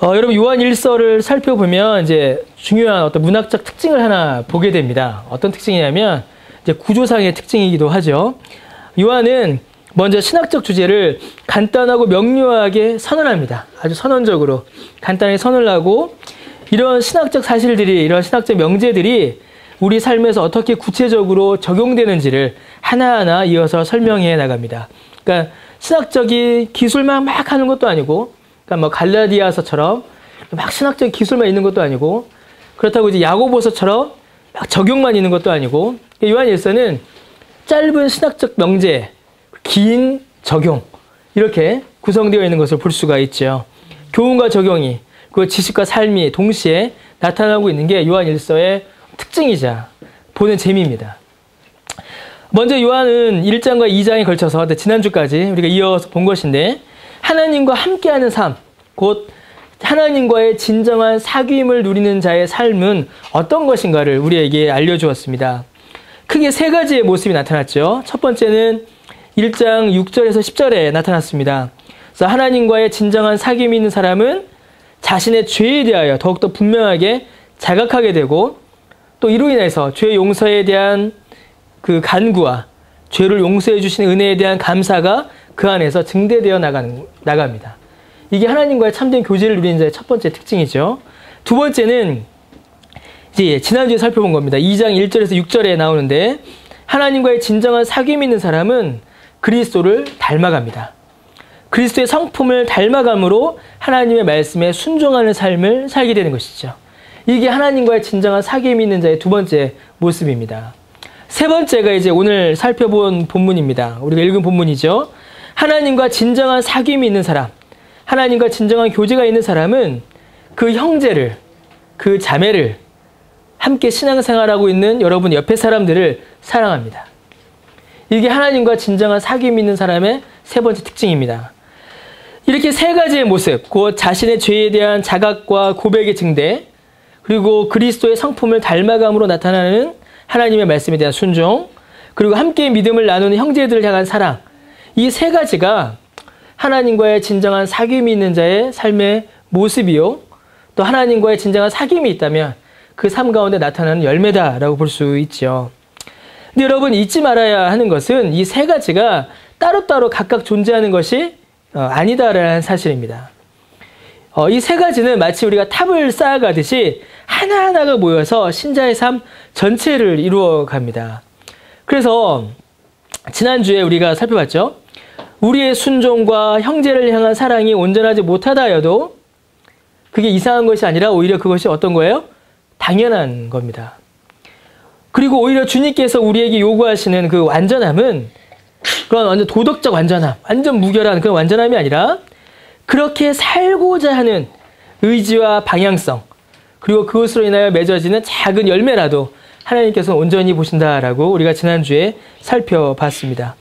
여러분 요한 1서를 살펴보면 이제 중요한 어떤 문학적 특징을 하나 보게 됩니다. 어떤 특징이냐면 이제 구조상의 특징이기도 하죠. 요한은 먼저 신학적 주제를 간단하고 명료하게 선언합니다. 아주 선언적으로 간단하게 선언을 하고 이런 신학적 사실들이, 이런 신학적 명제들이 우리 삶에서 어떻게 구체적으로 적용되는지를 하나하나 이어서 설명해 나갑니다. 그러니까 신학적인 기술만 막 하는 것도 아니고, 그러니까 뭐 갈라디아서처럼 막 신학적 기술만 있는 것도 아니고, 그렇다고 이제 야고보서처럼 막 적용만 있는 것도 아니고, 요한 1서는 짧은 신학적 명제, 긴 적용, 이렇게 구성되어 있는 것을 볼 수가 있죠. 교훈과 적용이, 그 지식과 삶이 동시에 나타나고 있는 게 요한 1서의 특징이자 보는 재미입니다. 먼저 요한은 1장과 2장에 걸쳐서 지난주까지 우리가 이어서 본 것인데, 하나님과 함께하는 삶, 곧 하나님과의 진정한 사귐을 누리는 자의 삶은 어떤 것인가를 우리에게 알려주었습니다. 크게 세 가지의 모습이 나타났죠. 첫 번째는 1장 6절에서 10절에 나타났습니다. 그래서 하나님과의 진정한 사귐이 있는 사람은 자신의 죄에 대하여 더욱더 분명하게 자각하게 되고, 또 이로 인해서 죄 용서에 대한 그 간구와 죄를 용서해 주시는 은혜에 대한 감사가 그 안에서 증대되어 나갑니다. 이게 하나님과의 참된 교제를 누리는 자의 첫 번째 특징이죠. 두 번째는 이제 지난주에 살펴본 겁니다. 2장 1절에서 6절에 나오는데, 하나님과의 진정한 사귐이 있는 사람은 그리스도를 닮아갑니다. 그리스도의 성품을 닮아감으로 하나님의 말씀에 순종하는 삶을 살게 되는 것이죠. 이게 하나님과의 진정한 사귐이 있는 자의 두 번째 모습입니다. 세 번째가 이제 오늘 살펴본 본문입니다. 우리가 읽은 본문이죠. 하나님과 진정한 사귐이 있는 사람, 하나님과 진정한 교제가 있는 사람은 그 형제를, 그 자매를, 함께 신앙생활하고 있는 여러분 옆에 사람들을 사랑합니다. 이게 하나님과 진정한 사귐이 있는 사람의 세 번째 특징입니다. 이렇게 세 가지의 모습, 곧 자신의 죄에 대한 자각과 고백의 증대, 그리고 그리스도의 성품을 닮아감으로 나타나는 하나님의 말씀에 대한 순종, 그리고 함께 믿음을 나누는 형제들을 향한 사랑, 이 세 가지가 하나님과의 진정한 사귐이 있는 자의 삶의 모습이요, 또 하나님과의 진정한 사귐이 있다면 그 삶 가운데 나타나는 열매다라고 볼 수 있죠. 근데 여러분 잊지 말아야 하는 것은 이 세 가지가 따로따로 각각 존재하는 것이 아니다라는 사실입니다. 이 세 가지는 마치 우리가 탑을 쌓아가듯이 하나하나가 모여서 신자의 삶 전체를 이루어 갑니다. 그래서 지난주에 우리가 살펴봤죠. 우리의 순종과 형제를 향한 사랑이 온전하지 못하다 하여도 그게 이상한 것이 아니라 오히려 그것이 어떤 거예요? 당연한 겁니다. 그리고 오히려 주님께서 우리에게 요구하시는 그 완전함은 그런 완전 도덕적 완전함, 완전 무결한 그런 완전함이 아니라 그렇게 살고자 하는 의지와 방향성, 그리고 그것으로 인하여 맺어지는 작은 열매라도 하나님께서 온전히 보신다라고 우리가 지난주에 살펴봤습니다.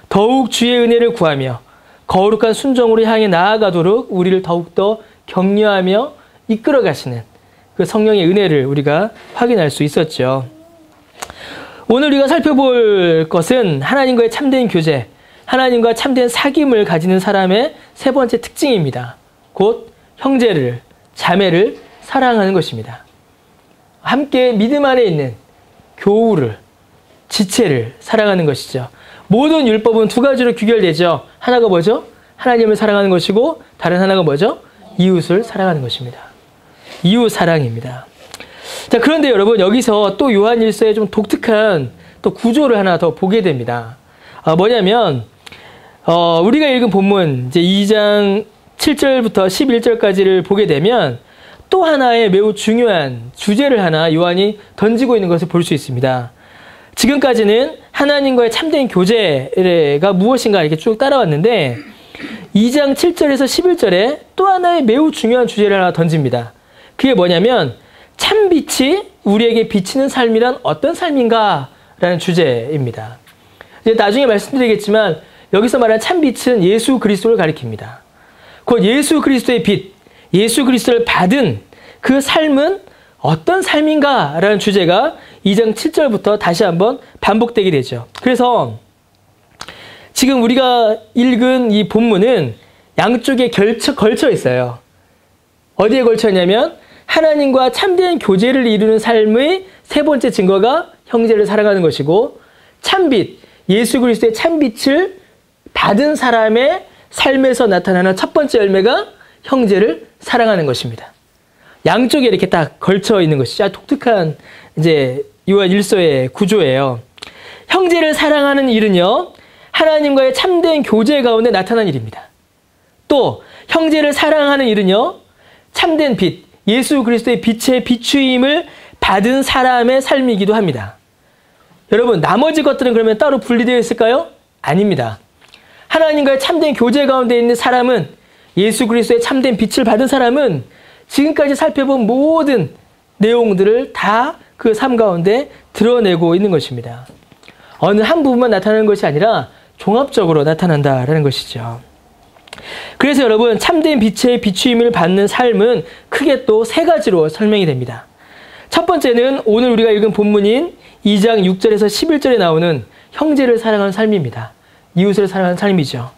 더욱 주의 은혜를 구하며 거룩한 순종으로 향해 나아가도록 우리를 더욱더 격려하며 이끌어 가시는 그 성령의 은혜를 우리가 확인할 수 있었죠. 오늘 우리가 살펴볼 것은 하나님과의 참된 교제, 하나님과 참된 사귐을 가지는 사람의 세 번째 특징입니다. 곧 형제를, 자매를 사랑하는 것입니다. 함께 믿음 안에 있는 교우를, 지체를 사랑하는 것이죠. 모든 율법은 두 가지로 규결되죠. 하나가 뭐죠? 하나님을 사랑하는 것이고, 다른 하나가 뭐죠? 이웃을 사랑하는 것입니다. 이웃 사랑입니다. 자, 그런데 여러분 여기서 또 요한 1서의 좀 독특한 또 구조를 하나 더 보게 됩니다. 뭐냐면 우리가 읽은 본문 이제 2장 7절부터 11절까지를 보게 되면 또 하나의 매우 중요한 주제를 하나 요한이 던지고 있는 것을 볼 수 있습니다. 지금까지는 하나님과의 참된 교제가 무엇인가 이렇게 쭉 따라왔는데 2장 7절에서 11절에 또 하나의 매우 중요한 주제를 하나 던집니다. 그게 뭐냐면 참빛이 우리에게 비치는 삶이란 어떤 삶인가? 라는 주제입니다. 이제 나중에 말씀드리겠지만 여기서 말하는 참빛은 예수 그리스도를 가리킵니다. 곧 예수 그리스도의 빛, 예수 그리스도를 받은 그 삶은 어떤 삶인가? 라는 주제가 2장 7절부터 다시 한번 반복되게 되죠. 그래서 지금 우리가 읽은 이 본문은 양쪽에 걸쳐 있어요. 어디에 걸쳤냐면 하나님과 참된 교제를 이루는 삶의 세 번째 증거가 형제를 사랑하는 것이고, 참빛, 예수 그리스도의 참빛을 받은 사람의 삶에서 나타나는 첫 번째 열매가 형제를 사랑하는 것입니다. 양쪽에 이렇게 딱 걸쳐 있는 것이 아주 독특한 이제 요한 1서의 구조예요. 형제를 사랑하는 일은요, 하나님과의 참된 교제 가운데 나타난 일입니다. 또 형제를 사랑하는 일은요, 참된 빛, 예수 그리스도의 빛의 비추임을 받은 사람의 삶이기도 합니다. 여러분, 나머지 것들은 그러면 따로 분리되어 있을까요? 아닙니다. 하나님과의 참된 교제 가운데 있는 사람은, 예수 그리스도의 참된 빛을 받은 사람은 지금까지 살펴본 모든 내용들을 다 그 삶 가운데 드러내고 있는 것입니다. 어느 한 부분만 나타나는 것이 아니라 종합적으로 나타난다라는 것이죠. 그래서 여러분, 참된 빛의 비추임을 받는 삶은 크게 또 세 가지로 설명이 됩니다. 첫 번째는 오늘 우리가 읽은 본문인 2장 6절에서 11절에 나오는 형제를 사랑하는 삶입니다. 이웃을 사랑하는 삶이죠.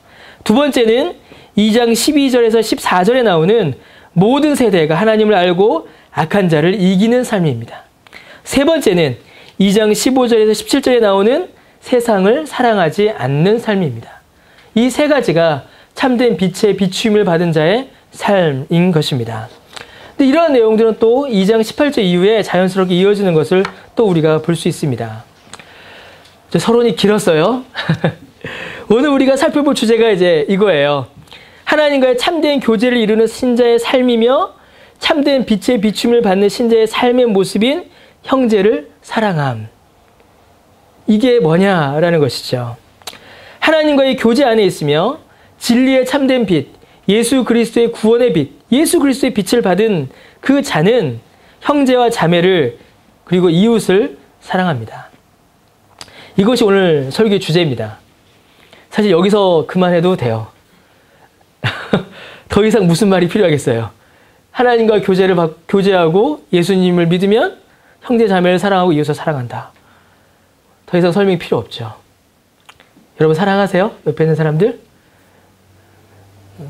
두 번째는 2장 12절에서 14절에 나오는 모든 세대가 하나님을 알고 악한 자를 이기는 삶입니다. 세 번째는 2장 15절에서 17절에 나오는 세상을 사랑하지 않는 삶입니다. 이 세 가지가 참된 빛의 비추임을 받은 자의 삶인 것입니다. 근데 이러한 내용들은 또 2장 18절 이후에 자연스럽게 이어지는 것을 또 우리가 볼 수 있습니다. 서론이 길었어요. 오늘 우리가 살펴볼 주제가 이제 이거예요. 하나님과의 참된 교제를 이루는 신자의 삶이며 참된 빛의 비춤을 받는 신자의 삶의 모습인 형제를 사랑함. 이게 뭐냐라는 것이죠. 하나님과의 교제 안에 있으며 진리의 참된 빛, 예수 그리스도의 구원의 빛, 예수 그리스도의 빛을 받은 그 자는 형제와 자매를 그리고 이웃을 사랑합니다. 이것이 오늘 설교의 주제입니다. 사실 여기서 그만해도 돼요. 더 이상 무슨 말이 필요하겠어요. 하나님과 교제하고 예수님을 믿으면 형제 자매를 사랑하고 이웃을 사랑한다. 더 이상 설명이 필요 없죠. 여러분 사랑하세요? 옆에 있는 사람들?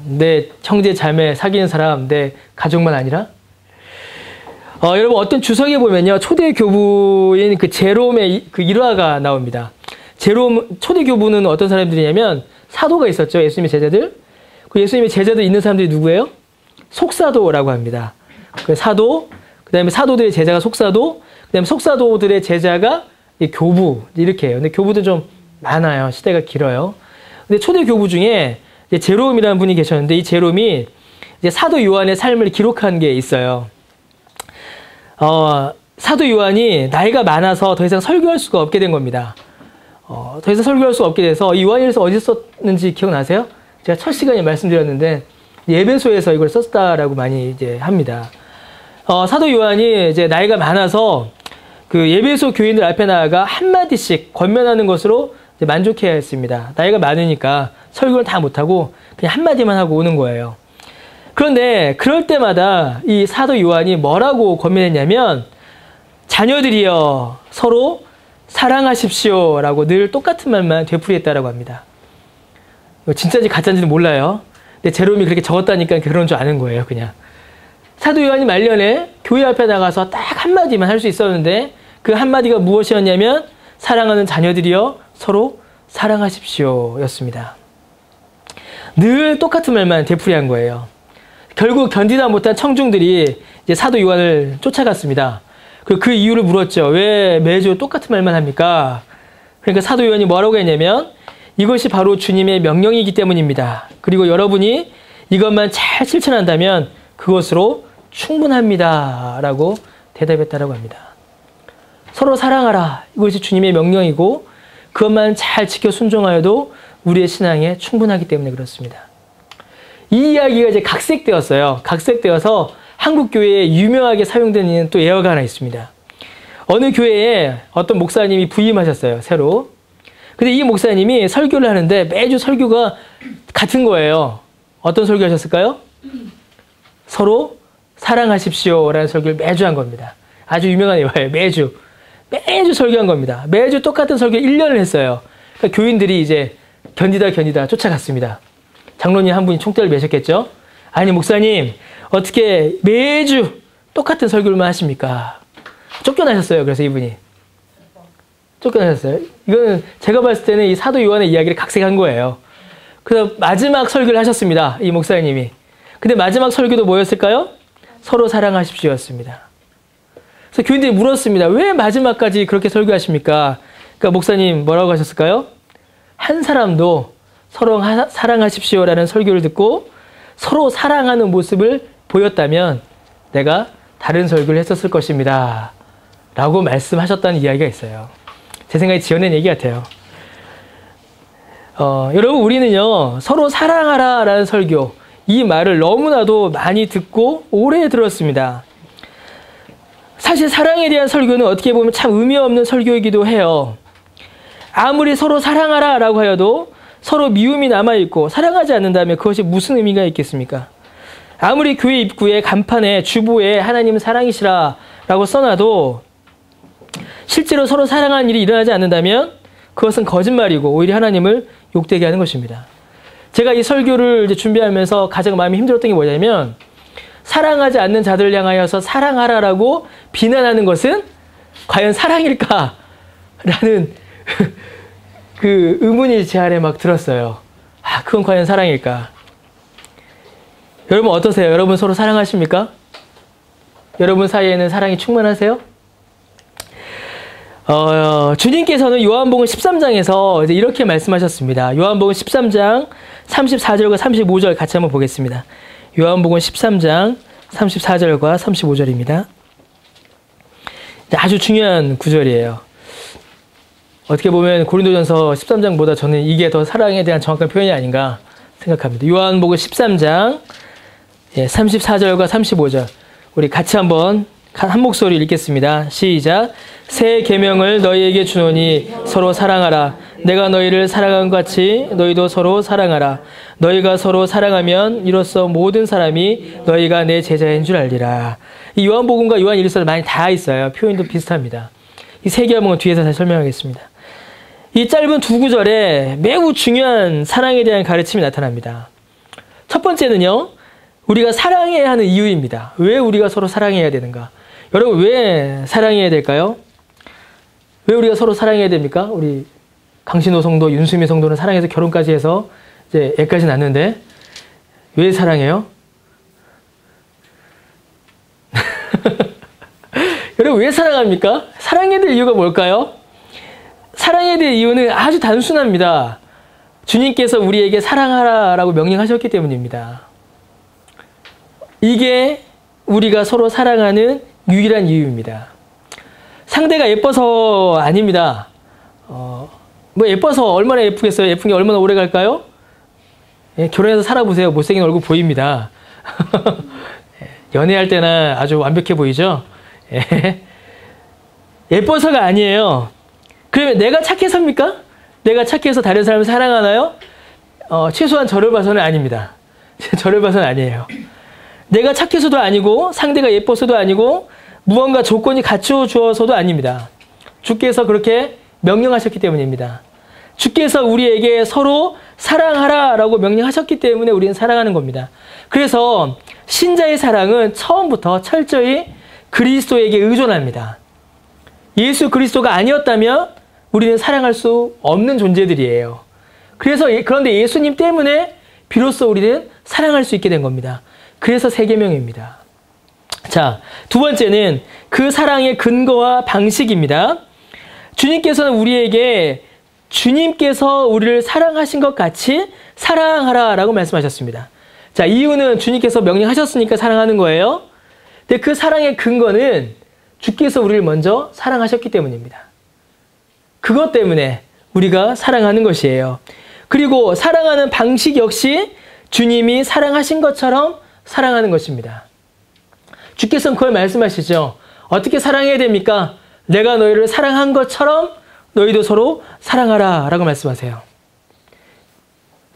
내 형제 자매 사귀는 사람, 내 가족만 아니라? 여러분 어떤 주석에 보면요, 초대 교부인 그 제롬의 그 일화가 나옵니다. 초대 교부는 어떤 사람들이냐면 사도가 있었죠. 예수님의 제자들. 그 예수님의 제자들 있는 사람들이 누구예요? 속사도라고 합니다. 그 사도, 그 다음에 사도들의 제자가 속사도, 그 다음에 속사도들의 제자가 교부, 이렇게 해요. 근데 교부도 좀 많아요. 시대가 길어요. 근데 초대 교부 중에 이제 제롬이라는 분이 계셨는데, 이 제롬이 이제 사도 요한의 삶을 기록한 게 있어요. 사도 요한이 나이가 많아서 더 이상 설교할 수가 없게 된 겁니다. 더 이상 설교할 수가 없게 돼서, 이 요한일서 어디서 썼는지 기억나세요? 제가 첫 시간에 말씀드렸는데, 예배소에서 이걸 썼다라고 많이 이제 합니다. 사도 요한이 이제 나이가 많아서 그 예배소 교인들 앞에 나아가 한마디씩 권면하는 것으로 이제 만족해야 했습니다. 나이가 많으니까 설교를 다 못하고 그냥 한마디만 하고 오는 거예요. 그런데 그럴 때마다 이 사도 요한이 뭐라고 권면했냐면, 자녀들이여 서로 사랑하십시오 라고 늘 똑같은 말만 되풀이했다라고 합니다. 진짜인지 가짜인지는 몰라요. 근데 제롬이 그렇게 적었다니까 그런 줄 아는 거예요, 그냥. 사도 요한이 말년에 교회 앞에 나가서 딱 한마디만 할 수 있었는데, 그 한마디가 무엇이었냐면, 사랑하는 자녀들이여 서로 사랑하십시오 였습니다. 늘 똑같은 말만 되풀이한 거예요. 결국 견디다 못한 청중들이 이제 사도 요한을 쫓아갔습니다. 그 이유를 물었죠. 왜 매주 똑같은 말만 합니까? 그러니까 사도 요한이 뭐라고 했냐면, 이것이 바로 주님의 명령이기 때문입니다. 그리고 여러분이 이것만 잘 실천한다면 그것으로 충분합니다 라고 대답했다라고 합니다. 서로 사랑하라. 이것이 주님의 명령이고 그것만 잘 지켜 순종하여도 우리의 신앙에 충분하기 때문에 그렇습니다. 이 이야기가 이제 각색되었어요. 각색되어서 한국 교회에 유명하게 사용되는 또 예화가 하나 있습니다. 어느 교회에 어떤 목사님이 부임하셨어요, 새로. 근데 이 목사님이 설교를 하는데 매주 설교가 같은 거예요. 어떤 설교 하셨을까요? 서로 사랑하십시오 라는 설교를 매주 한 겁니다. 아주 유명한 예화예요. 매주 설교한 겁니다. 매주 똑같은 설교 1년을 했어요. 그러니까 교인들이 이제 견디다 쫓아갔습니다. 장로님 한 분이 총대를 매셨겠죠? 아니 목사님, 어떻게 매주 똑같은 설교만 하십니까? 쫓겨나셨어요. 그래서 이분이. 쫓겨나셨어요. 이거는 제가 봤을 때는 이 사도 요한의 이야기를 각색한 거예요. 그래서 마지막 설교를 하셨습니다. 이 목사님이. 근데 마지막 설교도 뭐였을까요? 서로 사랑하십시오였습니다. 그래서 교인들이 물었습니다. 왜 마지막까지 그렇게 설교하십니까? 그러니까 목사님 뭐라고 하셨을까요? 한 사람도 서로 사랑하십시오라는 설교를 듣고 서로 사랑하는 모습을 보였다면 내가 다른 설교를 했었을 것입니다. 라고 말씀하셨다는 이야기가 있어요. 제 생각에 지어낸 얘기 같아요. 여러분 우리는요 서로 사랑하라 라는 설교 이 말을 너무나도 많이 듣고 오래 들었습니다. 사실 사랑에 대한 설교는 어떻게 보면 참 의미 없는 설교이기도 해요. 아무리 서로 사랑하라 라고 하여도 서로 미움이 남아있고 사랑하지 않는다면 그것이 무슨 의미가 있겠습니까? 아무리 교회 입구에 간판에 주보에 하나님은 사랑이시라 라고 써놔도 실제로 서로 사랑하는 일이 일어나지 않는다면 그것은 거짓말이고 오히려 하나님을 욕되게 하는 것입니다. 제가 이 설교를 이제 준비하면서 가장 마음이 힘들었던 게 뭐냐면 사랑하지 않는 자들을 향하여서 사랑하라라고 비난하는 것은 과연 사랑일까? 라는 그 의문이 제 안에 막 들었어요. 아, 그건 과연 사랑일까? 여러분 어떠세요? 여러분 서로 사랑하십니까? 여러분 사이에는 사랑이 충만하세요? 주님께서는 요한복음 13장에서 이제 이렇게 말씀하셨습니다. 요한복음 13장 34절과 35절 같이 한번 보겠습니다. 요한복음 13장 34절과 35절입니다. 아주 중요한 구절이에요. 어떻게 보면 고린도전서 13장보다 저는 이게 더 사랑에 대한 정확한 표현이 아닌가 생각합니다. 요한복음 13장 34절과 35절 우리 같이 한번 한 목소리 읽겠습니다. 시작. 새 계명을 너희에게 주노니 서로 사랑하라. 내가 너희를 사랑한 것 같이 너희도 서로 사랑하라. 너희가 서로 사랑하면 이로써 모든 사람이 너희가 내 제자인 줄 알리라. 이 요한복음과 요한일서를 많이 다 있어요. 표현도 비슷합니다. 이 세 계명은 뒤에서 다시 설명하겠습니다. 이 짧은 두 구절에 매우 중요한 사랑에 대한 가르침이 나타납니다. 첫 번째는요. 우리가 사랑해야 하는 이유입니다. 왜 우리가 서로 사랑해야 되는가? 여러분 왜 사랑해야 될까요? 왜 우리가 서로 사랑해야 됩니까? 우리 강신호 성도, 윤수미 성도는 사랑해서 결혼까지 해서 이제 애까지 낳는데 왜 사랑해요? 여러분 왜 사랑합니까? 사랑해야 될 이유가 뭘까요? 사랑해야 될 이유는 아주 단순합니다. 주님께서 우리에게 사랑하라라고 명령하셨기 때문입니다. 이게 우리가 서로 사랑하는 유일한 이유입니다. 상대가 예뻐서 아닙니다. 뭐 예뻐서 얼마나 예쁘겠어요? 예쁜 게 얼마나 오래 갈까요? 예, 결혼해서 살아보세요. 못생긴 얼굴 보입니다. 연애할 때나 아주 완벽해 보이죠? 예. 예뻐서가 아니에요. 그러면 내가 착해서입니까? 내가 착해서 다른 사람을 사랑하나요? 최소한 저를 봐서는 아닙니다. 저를 봐서는 아니에요. 내가 착해서도 아니고 상대가 예뻐서도 아니고 무언가 조건이 갖춰주어서도 아닙니다. 주께서 그렇게 명령하셨기 때문입니다. 주께서 우리에게 서로 사랑하라라고 명령하셨기 때문에 우리는 사랑하는 겁니다. 그래서 신자의 사랑은 처음부터 철저히 그리스도에게 의존합니다. 예수 그리스도가 아니었다면 우리는 사랑할 수 없는 존재들이에요. 그런데 예수님 때문에 비로소 우리는 사랑할 수 있게 된 겁니다. 그래서 세 계명입니다. 자, 두 번째는 그 사랑의 근거와 방식입니다. 주님께서는 우리에게 주님께서 우리를 사랑하신 것 같이 사랑하라라고 말씀하셨습니다. 자, 이유는 주님께서 명령하셨으니까 사랑하는 거예요. 근데 그 사랑의 근거는 주께서 우리를 먼저 사랑하셨기 때문입니다. 그것 때문에 우리가 사랑하는 것이에요. 그리고 사랑하는 방식 역시 주님이 사랑하신 것처럼 사랑하는 것입니다. 주께서는 그걸 말씀하시죠. 어떻게 사랑해야 됩니까? 내가 너희를 사랑한 것처럼 너희도 서로 사랑하라 라고 말씀하세요.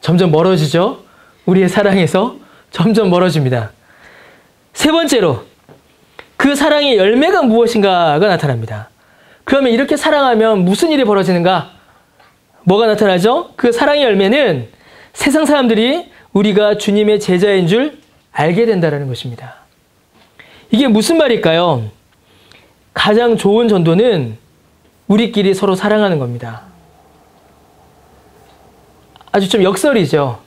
점점 멀어지죠? 우리의 사랑에서 점점 멀어집니다. 세 번째로 그 사랑의 열매가 무엇인가가 나타납니다. 그러면 이렇게 사랑하면 무슨 일이 벌어지는가? 뭐가 나타나죠? 그 사랑의 열매는 세상 사람들이 우리가 주님의 제자인 줄 알게 된다는 것입니다. 이게 무슨 말일까요? 가장 좋은 전도는 우리끼리 서로 사랑하는 겁니다. 아주 좀 역설이죠.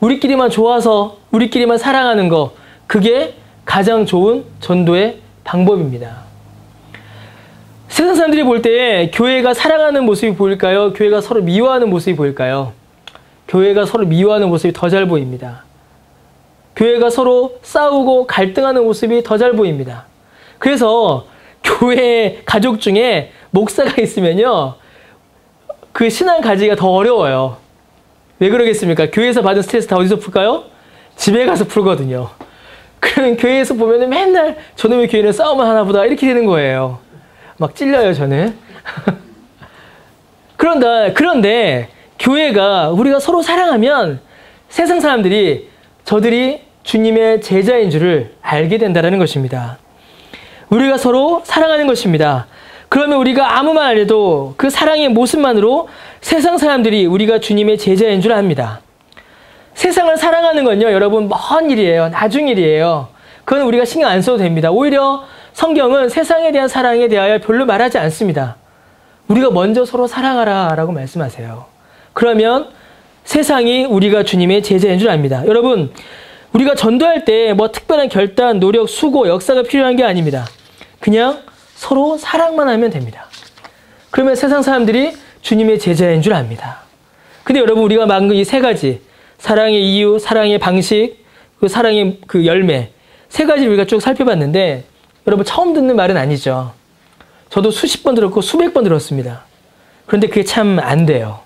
우리끼리만 좋아서 우리끼리만 사랑하는 거, 그게 가장 좋은 전도의 방법입니다. 세상 사람들이 볼 때 교회가 사랑하는 모습이 보일까요? 교회가 서로 미워하는 모습이 보일까요? 교회가 서로 미워하는 모습이 더 잘 보입니다. 교회가 서로 싸우고 갈등하는 모습이 더 잘 보입니다. 그래서 교회 가족 중에 목사가 있으면요, 그 신앙 가지기가 더 어려워요. 왜 그러겠습니까? 교회에서 받은 스트레스 다 어디서 풀까요? 집에 가서 풀거든요. 그러면 교회에서 보면은 맨날 저놈의 교회는 싸움만 하나 보다 이렇게 되는 거예요. 막 찔려요, 저는. 그런데 교회가 우리가 서로 사랑하면 세상 사람들이 저들이 주님의 제자인 줄을 알게 된다는 것입니다. 우리가 서로 사랑하는 것입니다. 그러면 우리가 아무 말 안 해도 그 사랑의 모습만으로 세상 사람들이 우리가 주님의 제자인 줄 압니다. 세상을 사랑하는 건요, 여러분, 먼 일이에요. 나중 일이에요. 그건 우리가 신경 안 써도 됩니다. 오히려 성경은 세상에 대한 사랑에 대하여 별로 말하지 않습니다. 우리가 먼저 서로 사랑하라 라고 말씀하세요. 그러면 세상이 우리가 주님의 제자인 줄 압니다. 여러분, 우리가 전도할 때 뭐 특별한 결단, 노력, 수고, 역사가 필요한 게 아닙니다. 그냥 서로 사랑만 하면 됩니다. 그러면 세상 사람들이 주님의 제자인 줄 압니다. 근데 여러분, 우리가 만든 이 세 가지, 사랑의 이유, 사랑의 방식, 그 사랑의 그 열매, 세 가지를 우리가 쭉 살펴봤는데, 여러분 처음 듣는 말은 아니죠. 저도 수십 번 들었고 수백 번 들었습니다. 그런데 그게 참 안 돼요.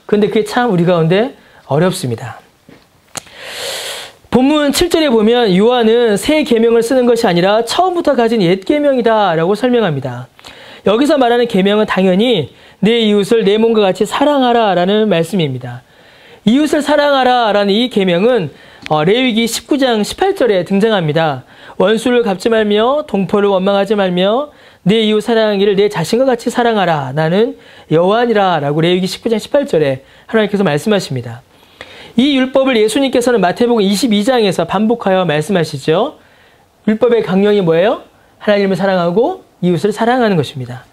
그런데 그게 참 우리 가운데 어렵습니다. 본문 7절에 보면 요한은 새 계명을 쓰는 것이 아니라 처음부터 가진 옛 계명이다 라고 설명합니다. 여기서 말하는 계명은 당연히 내 이웃을 내 몸과 같이 사랑하라 라는 말씀입니다. 이웃을 사랑하라 라는 이 계명은 레위기 19장 18절에 등장합니다. 원수를 갚지 말며 동포를 원망하지 말며 내 이웃 사랑하기를 내 자신과 같이 사랑하라. 나는 여호와니라 라고 레위기 19장 18절에 하나님께서 말씀하십니다. 이 율법을 예수님께서는 마태복음 22장에서 반복하여 말씀하시죠. 율법의 강령이 뭐예요? 하나님을 사랑하고 이웃을 사랑하는 것입니다.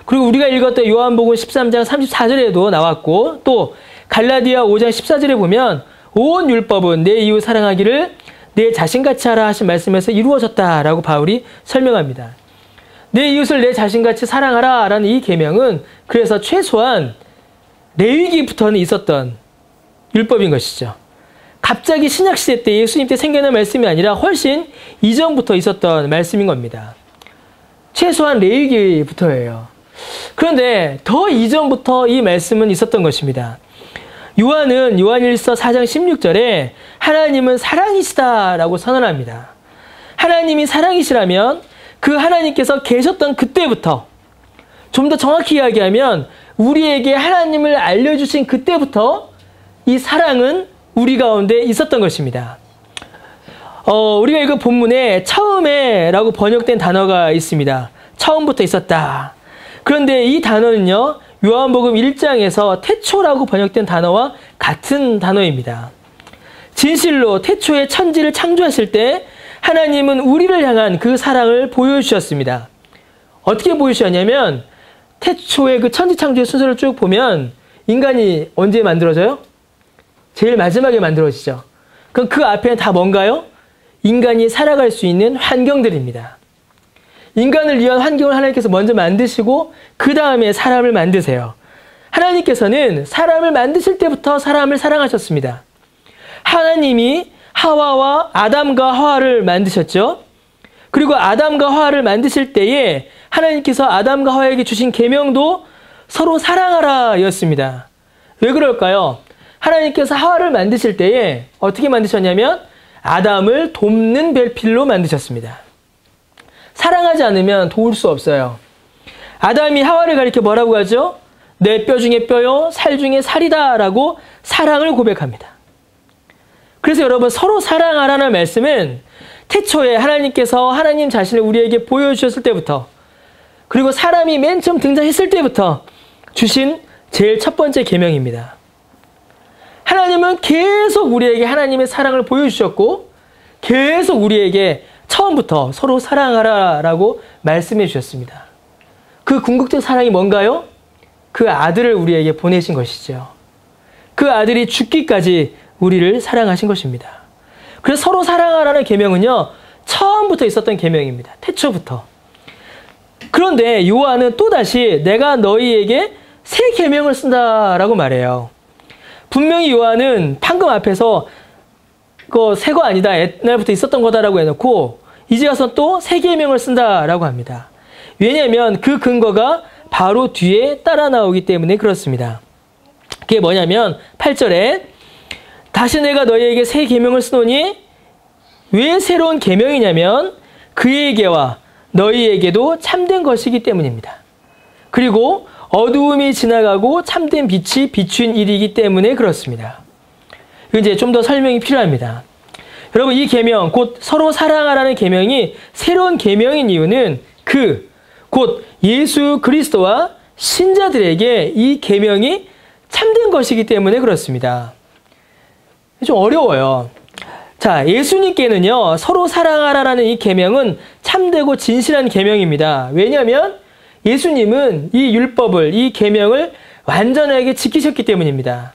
그리고 우리가 읽었던 요한복음 13장 34절에도 나왔고, 또 갈라디아 5장 14절에 보면 온 율법은 내 이웃 사랑하기를 내 자신같이 하라 하신 말씀에서 이루어졌다라고 바울이 설명합니다. 내 이웃을 내 자신같이 사랑하라 라는 이 계명은 그래서 최소한 레위기부터는 있었던 율법인 것이죠. 갑자기 신약시대 때 예수님 때 생겨난 말씀이 아니라 훨씬 이전부터 있었던 말씀인 겁니다. 최소한 레위기부터예요. 그런데 더 이전부터 이 말씀은 있었던 것입니다. 요한은 요한일서 4장 16절에 하나님은 사랑이시다라고 선언합니다. 하나님이 사랑이시라면 그 하나님께서 계셨던 그때부터, 좀 더 정확히 이야기하면 우리에게 하나님을 알려주신 그때부터 이 사랑은 우리 가운데 있었던 것입니다. 우리가 읽은 본문에 처음에 라고 번역된 단어가 있습니다. 처음부터 있었다. 그런데 이 단어는요, 요한복음 1장에서 태초라고 번역된 단어와 같은 단어입니다. 진실로 태초에 천지를 창조하실 때 하나님은 우리를 향한 그 사랑을 보여주셨습니다. 어떻게 보여주셨냐면, 태초의 그 천지 창조의 순서를 쭉 보면 인간이 언제 만들어져요? 제일 마지막에 만들어지죠. 그럼 그 앞에는 다 뭔가요? 인간이 살아갈 수 있는 환경들입니다. 인간을 위한 환경을 하나님께서 먼저 만드시고 그 다음에 사람을 만드세요. 하나님께서는 사람을 만드실 때부터 사람을 사랑하셨습니다. 하나님이 하와와 아담과 하와를 만드셨죠. 그리고 아담과 하와를 만드실 때에 하나님께서 아담과 하와에게 주신 계명도 서로 사랑하라 였습니다. 왜 그럴까요? 하나님께서 하와를 만드실 때에 어떻게 만드셨냐면 아담을 돕는 별필로 만드셨습니다. 사랑하지 않으면 도울 수 없어요. 아담이 하와를 가리켜 뭐라고 하죠? 내 뼈 중에 뼈요, 살 중에 살이다 라고 사랑을 고백합니다. 그래서 여러분, 서로 사랑하라는 말씀은 태초에 하나님께서 하나님 자신을 우리에게 보여주셨을 때부터, 그리고 사람이 맨 처음 등장했을 때부터 주신 제일 첫 번째 계명입니다. 하나님은 계속 우리에게 하나님의 사랑을 보여주셨고, 계속 우리에게 처음부터 서로 사랑하라라고 말씀해 주셨습니다. 그 궁극적 사랑이 뭔가요? 그 아들을 우리에게 보내신 것이죠. 그 아들이 죽기까지 우리를 사랑하신 것입니다. 그래서 서로 사랑하라는 계명은요, 처음부터 있었던 계명입니다. 태초부터. 그런데 요한은 또다시 내가 너희에게 새 계명을 쓴다라고 말해요. 분명히 요한은 방금 앞에서 그거 새 거 아니다, 옛날부터 있었던 거다라고 해놓고 이제 와서 또 새 계명을 쓴다라고 합니다. 왜냐하면 그 근거가 바로 뒤에 따라 나오기 때문에 그렇습니다. 그게 뭐냐면 8절에 다시 내가 너희에게 새 계명을 쓰노니 왜 새로운 계명이냐면 그에게와 너희에게도 참된 것이기 때문입니다. 그리고 어두움이 지나가고 참된 빛이 비춘 일이기 때문에 그렇습니다. 이제 좀 더 설명이 필요합니다. 여러분, 이 계명, 곧 서로 사랑하라는 계명이 새로운 계명인 이유는 곧 예수 그리스도와 신자들에게 이 계명이 참된 것이기 때문에 그렇습니다. 좀 어려워요. 자, 예수님께는요, 서로 사랑하라는 이 계명은 참되고 진실한 계명입니다. 왜냐하면 예수님은 이 율법을, 이 계명을 완전하게 지키셨기 때문입니다.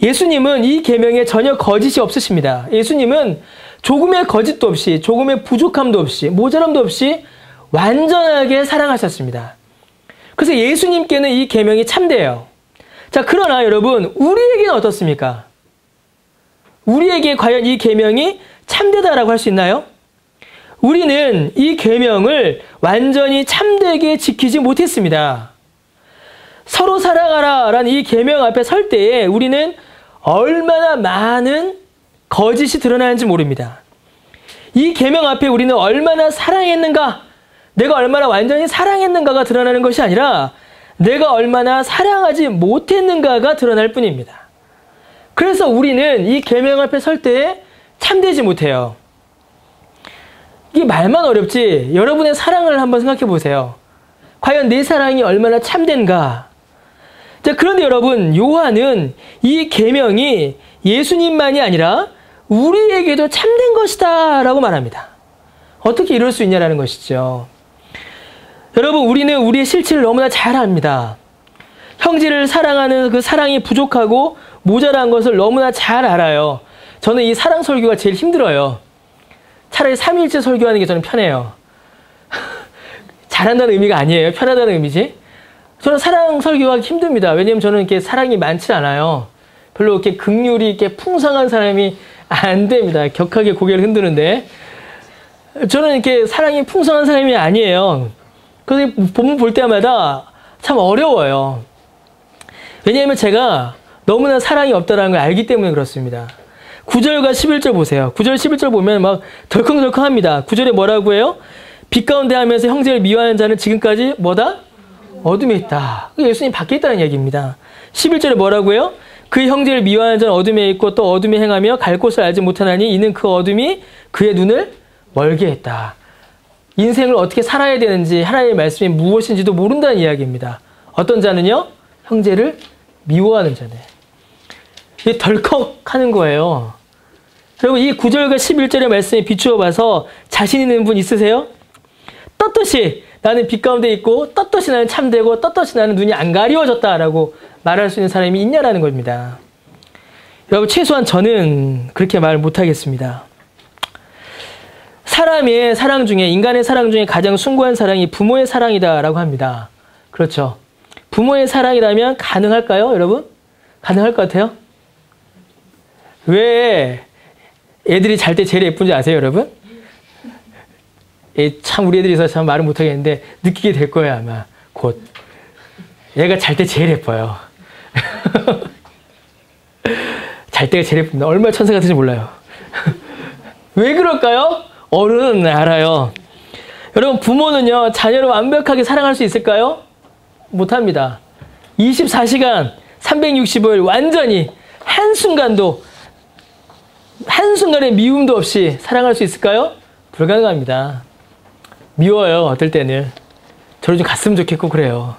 예수님은 이 계명에 전혀 거짓이 없으십니다. 예수님은 조금의 거짓도 없이, 조금의 부족함도 없이, 모자람도 없이 완전하게 사랑하셨습니다. 그래서 예수님께는 이 계명이 참돼요. 자, 그러나 여러분, 우리에게는 어떻습니까? 우리에게 과연 이 계명이 참되다라고 할 수 있나요? 우리는 이 계명을 완전히 참되게 지키지 못했습니다. 서로 사랑하라라는 이 계명 앞에 설 때에 우리는 얼마나 많은 거짓이 드러나는지 모릅니다. 이 계명 앞에 우리는 얼마나 사랑했는가, 내가 얼마나 완전히 사랑했는가가 드러나는 것이 아니라 내가 얼마나 사랑하지 못했는가가 드러날 뿐입니다. 그래서 우리는 이 계명 앞에 설 때에 참되지 못해요. 이게 말만 어렵지 여러분의 사랑을 한번 생각해 보세요. 과연 내 사랑이 얼마나 참된가? 자, 그런데 여러분, 요한은 이 계명이 예수님만이 아니라 우리에게도 참된 것이다 라고 말합니다. 어떻게 이럴 수 있냐라는 것이죠. 여러분, 우리는 우리의 실체를 너무나 잘 압니다. 형제를 사랑하는 그 사랑이 부족하고 모자란 것을 너무나 잘 알아요. 저는 이 사랑 설교가 제일 힘들어요. 차라리 3일째 설교하는 게 저는 편해요. 잘한다는 의미가 아니에요. 편하다는 의미지. 저는 사랑 설교하기 힘듭니다. 왜냐면 저는 이렇게 사랑이 많지 않아요. 별로 이렇게 긍휼이 이렇게 풍성한 사람이 안 됩니다. 격하게 고개를 흔드는데. 저는 이렇게 사랑이 풍성한 사람이 아니에요. 그래서 본문 볼 때마다 참 어려워요. 왜냐하면 제가 너무나 사랑이 없다는 걸 알기 때문에 그렇습니다. 9절과 11절 보세요. 9절, 11절 보면 막 덜컹덜컹 합니다. 9절에 뭐라고 해요? 빛 가운데 하면서 형제를 미워하는 자는 지금까지 뭐다? 어둠에 있다. 예수님 밖에 있다는 얘기입니다. 11절에 뭐라고 해요? 그 형제를 미워하는 자는 어둠에 있고 또 어둠에 행하며 갈 곳을 알지 못하나니 이는 그 어둠이 그의 눈을 멀게 했다. 인생을 어떻게 살아야 되는지 하나님의 말씀이 무엇인지도 모른다는 이야기입니다. 어떤 자는요? 형제를 미워하는 자네. 이게 덜컥하는 거예요. 여러분, 이 9절과 11절의 말씀에 비추어 봐서 자신 있는 분 있으세요? 떳떳이 나는 빛 가운데 있고 떳떳이 나는 참되고 떳떳이 나는 눈이 안 가리워졌다라고 말할 수 있는 사람이 있냐라는 겁니다. 여러분, 최소한 저는 그렇게 말 못하겠습니다. 사람의 사랑 중에, 인간의 사랑 중에 가장 숭고한 사랑이 부모의 사랑이다라고 합니다. 그렇죠. 부모의 사랑이라면 가능할까요, 여러분? 가능할 것 같아요? 왜 애들이 잘 때 제일 예쁜지 아세요, 여러분? 참 우리 애들이 있어서 참 말을 못하겠는데 느끼게 될 거예요, 아마 곧. 얘가 잘 때 제일 예뻐요. 잘 때가 제일 예쁩니다. 얼마나 천사 같은지 몰라요. 왜 그럴까요? 어른은 알아요. 여러분, 부모는요, 자녀를 완벽하게 사랑할 수 있을까요? 못합니다. 24시간 365일 완전히 한순간의 미움도 없이 사랑할 수 있을까요? 불가능합니다. 미워요, 어떨 때는. 저를 좀 갔으면 좋겠고 그래요.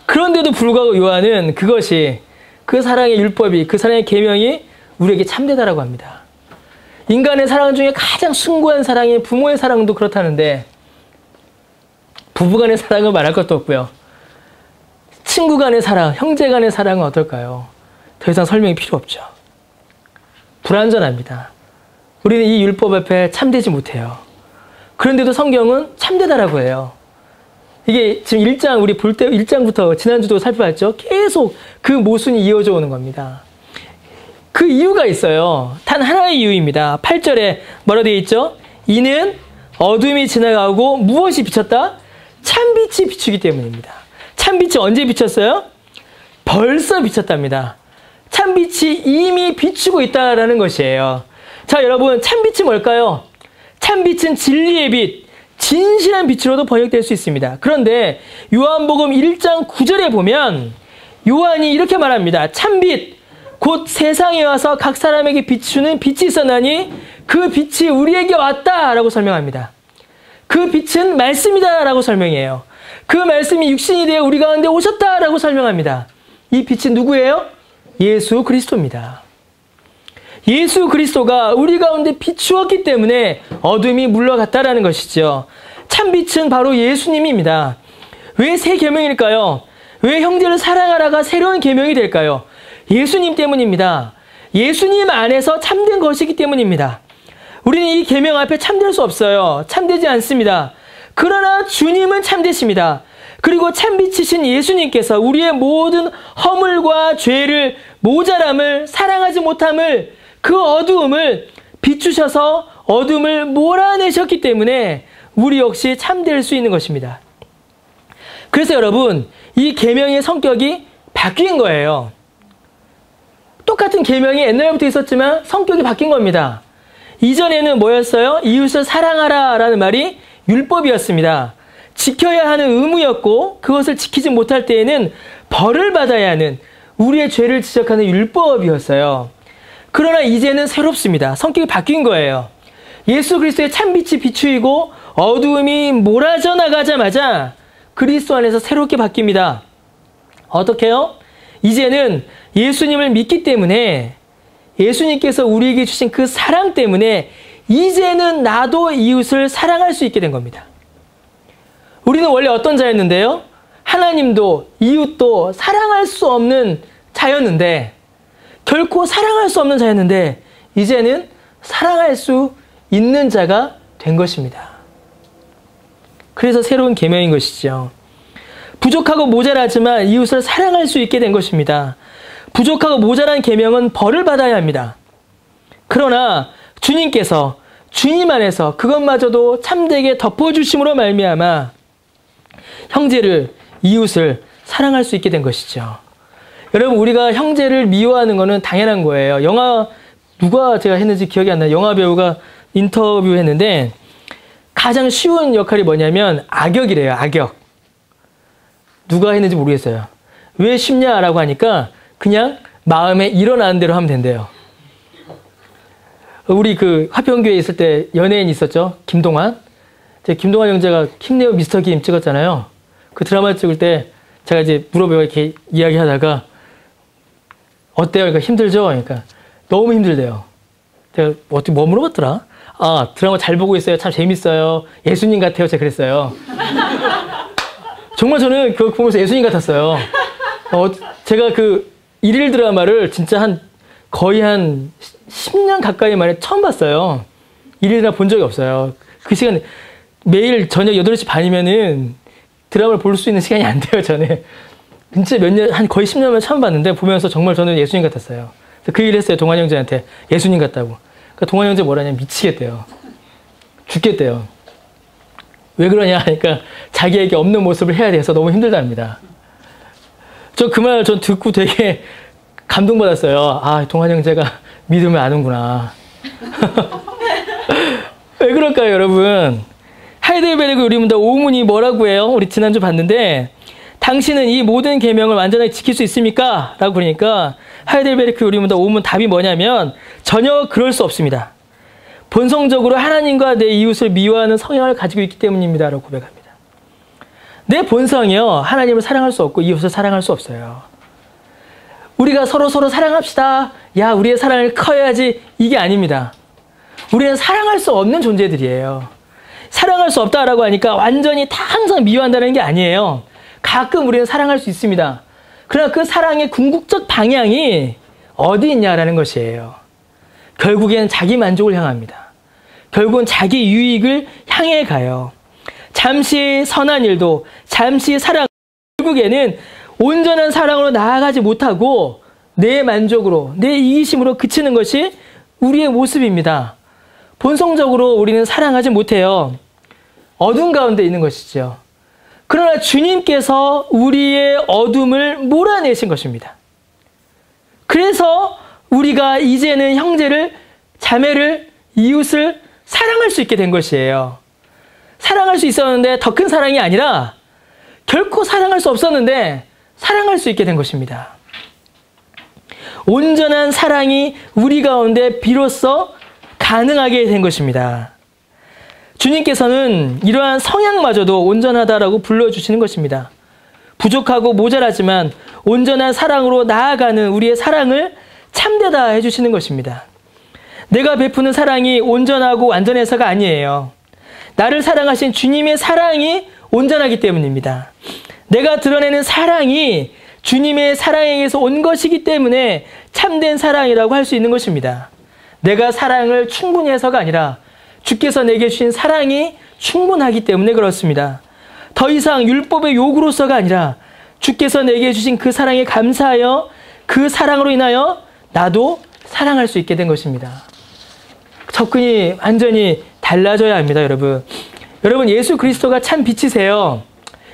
그런데도 불구하고 요한은 그것이, 그 사랑의 율법이, 그 사랑의 계명이 우리에게 참되다라고 합니다. 인간의 사랑 중에 가장 숭고한 사랑이 부모의 사랑도 그렇다는데 부부 간의 사랑은 말할 것도 없고요. 친구 간의 사랑, 형제 간의 사랑은 어떨까요? 더 이상 설명이 필요 없죠. 불완전합니다. 우리는 이 율법 앞에 참되지 못해요. 그런데도 성경은 참되다라고 해요. 이게 지금 1장 우리 볼 때 1장부터 지난주도 살펴봤죠. 계속 그 모순이 이어져 오는 겁니다. 그 이유가 있어요. 단 하나의 이유입니다. 8절에 뭐라 되어 있죠? 이는 어둠이 지나가고 무엇이 비쳤다? 참빛이 비추기 때문입니다. 참빛이 언제 비쳤어요? 벌써 비쳤답니다. 참빛이 이미 비추고 있다라는 것이에요. 자, 여러분, 참빛이 뭘까요? 참빛은 진리의 빛, 진실한 빛으로도 번역될 수 있습니다. 그런데 요한복음 1장 9절에 보면 요한이 이렇게 말합니다. 참빛, 곧 세상에 와서 각 사람에게 비추는 빛이 있었나니 그 빛이 우리에게 왔다라고 설명합니다. 그 빛은 말씀이다라고 설명해요. 그 말씀이 육신이 되어 우리 가운데 오셨다라고 설명합니다. 이 빛이 누구예요? 예수 그리스도입니다. 예수 그리스도가 우리 가운데 비추었기 때문에 어둠이 물러갔다라는 것이죠. 참빛은 바로 예수님입니다. 왜 새 계명일까요? 왜 형제를 사랑하라가 새로운 계명이 될까요? 예수님 때문입니다. 예수님 안에서 참된 것이기 때문입니다. 우리는 이 계명 앞에 참될 수 없어요. 참되지 않습니다. 그러나 주님은 참되십니다. 그리고 참빛이신 예수님께서 우리의 모든 허물과 죄를, 모자람을, 사랑하지 못함을, 그 어두움을 비추셔서 어둠을 몰아내셨기 때문에 우리 역시 참될 수 있는 것입니다. 그래서 여러분, 이 계명의 성격이 바뀐 거예요. 똑같은 계명이 옛날부터 있었지만 성격이 바뀐 겁니다. 이전에는 뭐였어요? 이웃을 사랑하라 라는 말이 율법이었습니다. 지켜야 하는 의무였고 그것을 지키지 못할 때에는 벌을 받아야 하는 우리의 죄를 지적하는 율법이었어요. 그러나 이제는 새롭습니다. 성격이 바뀐 거예요. 예수 그리스도의 참빛이 비추이고 어두움이 몰아져 나가자마자 그리스도 안에서 새롭게 바뀝니다. 어떻게요? 이제는 예수님을 믿기 때문에 예수님께서 우리에게 주신 그 사랑 때문에 이제는 나도 이웃을 사랑할 수 있게 된 겁니다. 우리는 원래 어떤 자였는데요? 하나님도 이웃도 사랑할 수 없는 자였는데, 결코 사랑할 수 없는 자였는데 이제는 사랑할 수 있는 자가 된 것입니다. 그래서 새로운 계명인 것이죠. 부족하고 모자라지만 이웃을 사랑할 수 있게 된 것입니다. 부족하고 모자란 계명은 벌을 받아야 합니다. 그러나 주님께서 주님 안에서 그것마저도 참되게 덮어주심으로 말미암아 형제를, 이웃을 사랑할 수 있게 된 것이죠. 여러분, 우리가 형제를 미워하는 것은 당연한 거예요. 영화, 누가 제가 했는지 기억이 안 나요. 영화 배우가 인터뷰했는데 가장 쉬운 역할이 뭐냐면 악역이래요. 악역. 누가 했는지 모르겠어요. 왜 쉽냐라고 하니까 그냥 마음에 일어나는 대로 하면 된대요. 우리 그 화평교회에 있을 때 연예인 있었죠. 김동완. 김동완 형제가 힘내요 미스터 김 찍었잖아요. 그 드라마 찍을 때 제가 이제 물어보고 이렇게 이야기하다가 어때요? 그러니까 힘들죠? 그러니까 너무 힘들대요. 제가 어떻게 뭐 물어봤더라? 아, 드라마 잘 보고 있어요. 참 재밌어요. 예수님 같아요. 제가 그랬어요. 정말 저는 그거 보면서 예수님 같았어요. 제가 그 일일 드라마를 진짜 거의 한 10년 가까이 만에 처음 봤어요. 일일 드라마 본 적이 없어요. 그 시간 매일 저녁 8시 반이면은 드라마를 볼 수 있는 시간이 안 돼요, 저는. 진짜 거의 10년 만에 처음 봤는데 보면서 정말 저는 예수님 같았어요. 그래서 그 얘기를 했어요, 동환 형제한테. 예수님 같다고. 그러니까 동환 형제 뭐라냐면 미치겠대요. 죽겠대요. 왜 그러냐 하니까 자기에게 없는 모습을 해야 돼서 너무 힘들답니다. 저 그 말 전 듣고 되게 감동받았어요. 아, 동환 형제가 믿음을 아는구나. 왜 그럴까요, 여러분? 하이델베르크 유리문답 5문이 뭐라고 해요? 우리 지난주 봤는데 당신은 이 모든 계명을 완전하게 지킬 수 있습니까? 라고 그러니까 하이델베르크 유리문답 5문 답이 뭐냐면 전혀 그럴 수 없습니다. 본성적으로 하나님과 내 이웃을 미워하는 성향을 가지고 있기 때문입니다. 라고 고백합니다. 내 본성이요. 하나님을 사랑할 수 없고 이웃을 사랑할 수 없어요. 우리가 서로 사랑합시다. 야, 우리의 사랑을 커야지. 이게 아닙니다. 우리는 사랑할 수 없는 존재들이에요. 사랑할 수 없다라고 하니까 완전히 다 항상 미워한다는 게 아니에요. 가끔 우리는 사랑할 수 있습니다. 그러나 그 사랑의 궁극적 방향이 어디 있냐라는 것이에요. 결국엔 자기 만족을 향합니다. 결국은 자기 유익을 향해 가요. 잠시 선한 일도, 잠시 사랑, 결국에는 온전한 사랑으로 나아가지 못하고 내 만족으로, 내 이기심으로 그치는 것이 우리의 모습입니다. 본성적으로 우리는 사랑하지 못해요. 어둠 가운데 있는 것이죠. 그러나 주님께서 우리의 어둠을 몰아내신 것입니다. 그래서 우리가 이제는 형제를, 자매를, 이웃을 사랑할 수 있게 된 것이에요. 사랑할 수 있었는데 더 큰 사랑이 아니라 결코 사랑할 수 없었는데 사랑할 수 있게 된 것입니다. 온전한 사랑이 우리 가운데 비로소 가능하게 된 것입니다. 주님께서는 이러한 성향마저도 온전하다라고 불러주시는 것입니다. 부족하고 모자라지만 온전한 사랑으로 나아가는 우리의 사랑을 참되다 해주시는 것입니다. 내가 베푸는 사랑이 온전하고 완전해서가 아니에요. 나를 사랑하신 주님의 사랑이 온전하기 때문입니다. 내가 드러내는 사랑이 주님의 사랑에게서 온 것이기 때문에 참된 사랑이라고 할 수 있는 것입니다. 내가 사랑을 충분히 해서가 아니라 주께서 내게 주신 사랑이 충분하기 때문에 그렇습니다. 더 이상 율법의 요구로서가 아니라 주께서 내게 주신 그 사랑에 감사하여 그 사랑으로 인하여 나도 사랑할 수 있게 된 것입니다. 접근이 완전히 달라져야 합니다, 여러분. 여러분, 예수 그리스도가 참 빛이세요.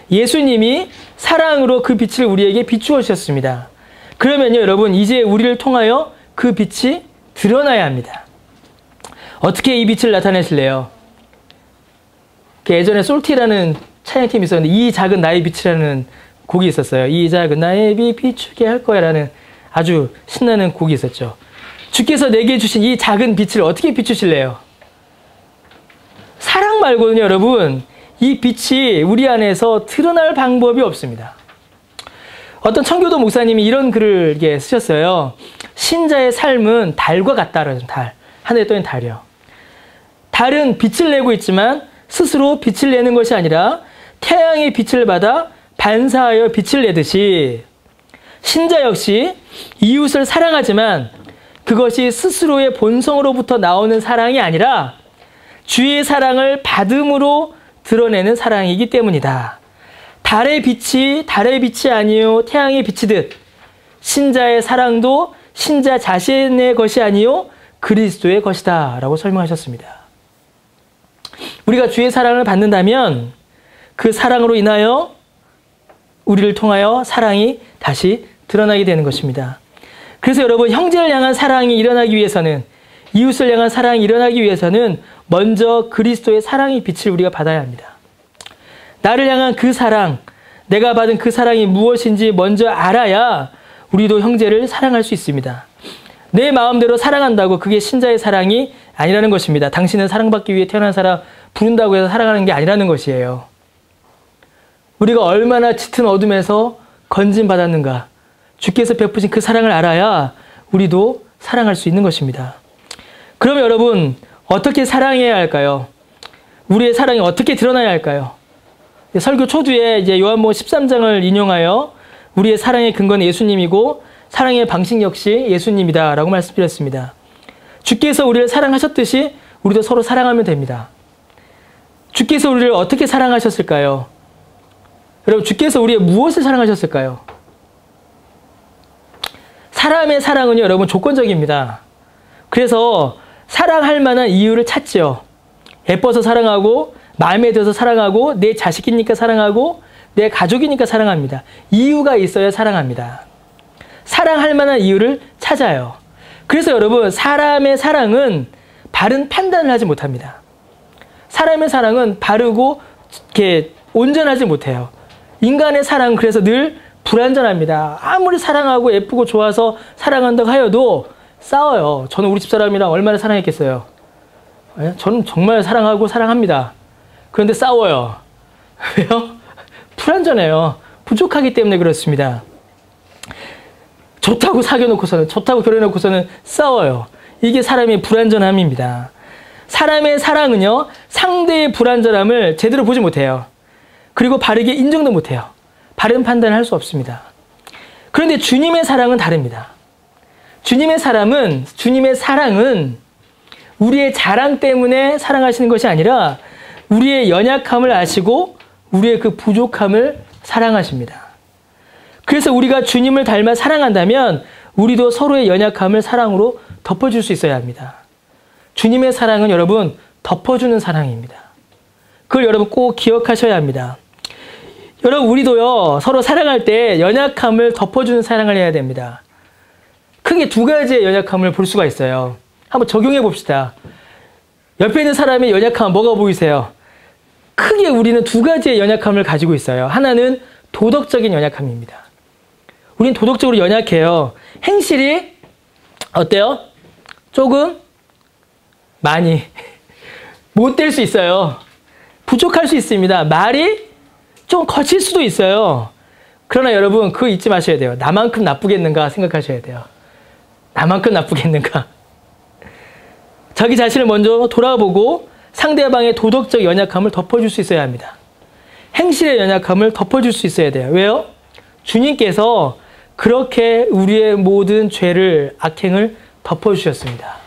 예수님이 사랑으로 그 빛을 우리에게 비추어 주셨습니다. 그러면요, 여러분, 이제 우리를 통하여 그 빛이 드러나야 합니다. 어떻게 이 빛을 나타내실래요? 예전에 솔티라는 찬양팀이 있었는데, 이 작은 나의 빛이라는 곡이 있었어요. 이 작은 나의 빛 비추게 할 거야 라는 아주 신나는 곡이 있었죠. 주께서 내게 주신 이 작은 빛을 어떻게 비추실래요? 사랑 말고는요, 여러분, 이 빛이 우리 안에서 드러날 방법이 없습니다. 어떤 청교도 목사님이 이런 글을 이렇게 쓰셨어요. 신자의 삶은 달과 같다라는 달. 하늘에 떠있는 달이요. 달은 빛을 내고 있지만 스스로 빛을 내는 것이 아니라 태양의 빛을 받아 반사하여 빛을 내듯이 신자 역시 이웃을 사랑하지만 그것이 스스로의 본성으로부터 나오는 사랑이 아니라 주의 사랑을 받음으로 드러내는 사랑이기 때문이다. 달의 빛이 아니요 태양의 빛이듯 신자의 사랑도 신자 자신의 것이 아니요 그리스도의 것이다 라고 설명하셨습니다. 우리가 주의 사랑을 받는다면 그 사랑으로 인하여 우리를 통하여 사랑이 다시 드러나게 되는 것입니다. 그래서 여러분, 형제를 향한 사랑이 일어나기 위해서는, 이웃을 향한 사랑이 일어나기 위해서는 먼저 그리스도의 사랑의 빛을 우리가 받아야 합니다. 나를 향한 그 사랑, 내가 받은 그 사랑이 무엇인지 먼저 알아야 우리도 형제를 사랑할 수 있습니다. 내 마음대로 사랑한다고 그게 신자의 사랑이 아니라는 것입니다. 당신은 사랑받기 위해 태어난 사람 부른다고 해서 사랑하는 게 아니라는 것이에요. 우리가 얼마나 짙은 어둠에서 건진받았는가, 주께서 베푸신 그 사랑을 알아야 우리도 사랑할 수 있는 것입니다. 그러면 여러분, 어떻게 사랑해야 할까요? 우리의 사랑이 어떻게 드러나야 할까요? 설교 초두에 이제 요한복음 13장을 인용하여 우리의 사랑의 근거는 예수님이고 사랑의 방식 역시 예수님이다 라고 말씀드렸습니다. 주께서 우리를 사랑하셨듯이 우리도 서로 사랑하면 됩니다. 주께서 우리를 어떻게 사랑하셨을까요? 여러분, 주께서 우리의 무엇을 사랑하셨을까요? 사람의 사랑은요, 여러분, 조건적입니다. 그래서 사랑할 만한 이유를 찾죠. 예뻐서 사랑하고, 마음에 들어서 사랑하고, 내 자식이니까 사랑하고, 내 가족이니까 사랑합니다. 이유가 있어야 사랑합니다. 사랑할 만한 이유를 찾아요. 그래서 여러분, 사람의 사랑은 바른 판단을 하지 못합니다. 사람의 사랑은 바르고 이렇게 온전하지 못해요. 인간의 사랑은 그래서 늘 불완전합니다. 아무리 사랑하고 예쁘고 좋아서 사랑한다고 하여도 싸워요. 저는 우리 집사람이랑 얼마나 사랑했겠어요. 저는 정말 사랑하고 사랑합니다. 그런데 싸워요. 왜요? 불완전해요. 부족하기 때문에 그렇습니다. 좋다고 사귀어놓고서는, 좋다고 결혼해놓고서는 싸워요. 이게 사람의 불완전함입니다. 사람의 사랑은요, 상대의 불완전함을 제대로 보지 못해요. 그리고 바르게 인정도 못해요. 바른 판단을 할 수 없습니다. 그런데 주님의 사랑은 다릅니다. 주님의 사랑은 우리의 자랑 때문에 사랑하시는 것이 아니라 우리의 연약함을 아시고 우리의 그 부족함을 사랑하십니다. 그래서 우리가 주님을 닮아 사랑한다면 우리도 서로의 연약함을 사랑으로 덮어줄 수 있어야 합니다. 주님의 사랑은 여러분 덮어주는 사랑입니다. 그걸 여러분 꼭 기억하셔야 합니다. 여러분 우리도요 서로 사랑할 때 연약함을 덮어주는 사랑을 해야 됩니다. 크게 두 가지의 연약함을 볼 수가 있어요. 한번 적용해 봅시다. 옆에 있는 사람의 연약함 뭐가 보이세요? 크게 우리는 두 가지의 연약함을 가지고 있어요. 하나는 도덕적인 연약함입니다. 우린 도덕적으로 연약해요. 행실이 어때요? 조금 많이 못될 수 있어요. 부족할 수 있습니다. 말이 좀 거칠 수도 있어요. 그러나 여러분 그거 잊지 마셔야 돼요. 나만큼 나쁘겠는가 생각하셔야 돼요. 나만큼 나쁘겠는가. 자기 자신을 먼저 돌아보고 상대방의 도덕적 연약함을 덮어줄 수 있어야 합니다. 행실의 연약함을 덮어줄 수 있어야 돼요. 왜요? 주님께서 그렇게 우리의 모든 죄를, 악행을 덮어주셨습니다.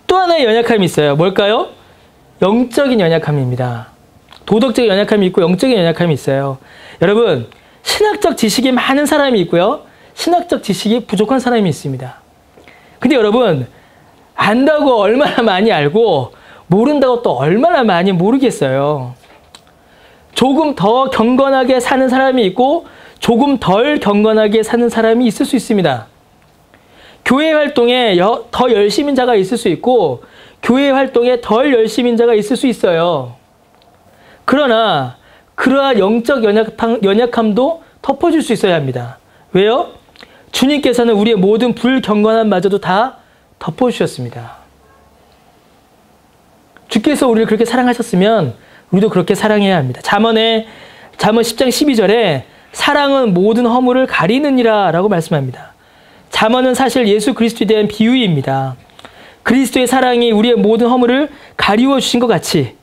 또 하나의 연약함이 있어요. 뭘까요? 영적인 연약함입니다. 도덕적 연약함이 있고 영적인 연약함이 있어요. 여러분, 신학적 지식이 많은 사람이 있고요. 신학적 지식이 부족한 사람이 있습니다. 근데 여러분, 안다고 얼마나 많이 알고 모른다고 또 얼마나 많이 모르겠어요. 조금 더 경건하게 사는 사람이 있고 조금 덜 경건하게 사는 사람이 있을 수 있습니다. 교회 활동에 더 열심인 자가 있을 수 있고 교회 활동에 덜 열심인 자가 있을 수 있어요. 그러나 그러한 영적 연약함도 덮어줄 수 있어야 합니다. 왜요? 주님께서는 우리의 모든 불경건함마저도 다 덮어주셨습니다. 주께서 우리를 그렇게 사랑하셨으면 우리도 그렇게 사랑해야 합니다. 잠언 10장 12절에 사랑은 모든 허물을 가리느니라 라고 말씀합니다. 잠언은 사실 예수 그리스도에 대한 비유입니다. 그리스도의 사랑이 우리의 모든 허물을 가리워 주신 것 같이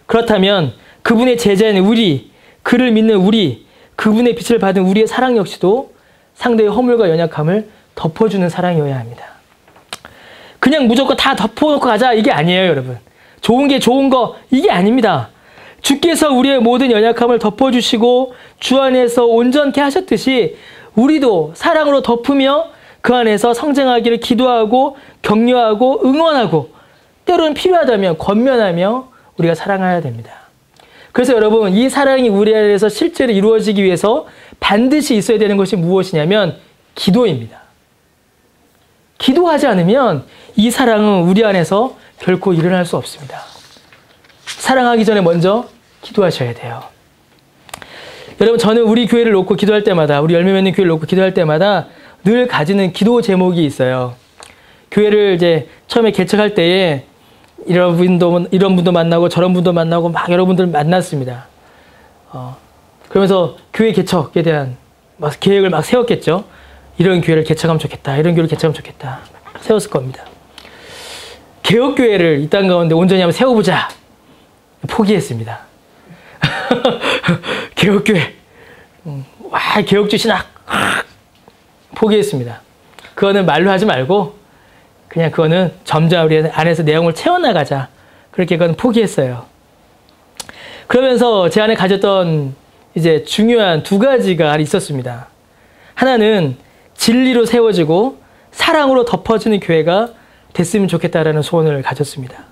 그렇다면 그분의 제자인 우리, 그를 믿는 우리, 그분의 빛을 받은 우리의 사랑 역시도 상대의 허물과 연약함을 덮어주는 사랑이어야 합니다. 그냥 무조건 다 덮어놓고 가자 이게 아니에요, 여러분. 좋은 게 좋은 거 이게 아닙니다. 주께서 우리의 모든 연약함을 덮어주시고 주 안에서 온전케 하셨듯이 우리도 사랑으로 덮으며 그 안에서 성장하기를 기도하고 격려하고 응원하고 때로는 필요하다면 권면하며 우리가 사랑해야 됩니다. 그래서 여러분 이 사랑이 우리 안에서 실제로 이루어지기 위해서 반드시 있어야 되는 것이 무엇이냐면 기도입니다. 기도하지 않으면 이 사랑은 우리 안에서 결코 일어날 수 없습니다. 사랑하기 전에 먼저 기도하셔야 돼요. 여러분 저는 우리 교회를 놓고 기도할 때마다 우리 열매 맺는 교회를 놓고 기도할 때마다 늘 가지는 기도 제목이 있어요. 교회를 이제 처음에 개척할 때에 이런 분도 만나고 저런 분도 만나고 막 여러분들 만났습니다. 그러면서 교회 개척에 대한 막 계획을 막 세웠겠죠. 이런 교회를 개척하면 좋겠다. 이런 교회를 개척하면 좋겠다. 세웠을 겁니다. 개혁교회를 이 땅 가운데 온전히 한번 세워보자. 포기했습니다. 개혁교회. 개혁주 신학. 포기했습니다. 그거는 말로 하지 말고 그냥 그거는 점점 우리 안에서 내용을 채워나가자. 그렇게 그건 포기했어요. 그러면서 제 안에 가졌던 이제 중요한 두 가지가 있었습니다. 하나는 진리로 세워지고 사랑으로 덮어지는 교회가 됐으면 좋겠다라는 소원을 가졌습니다.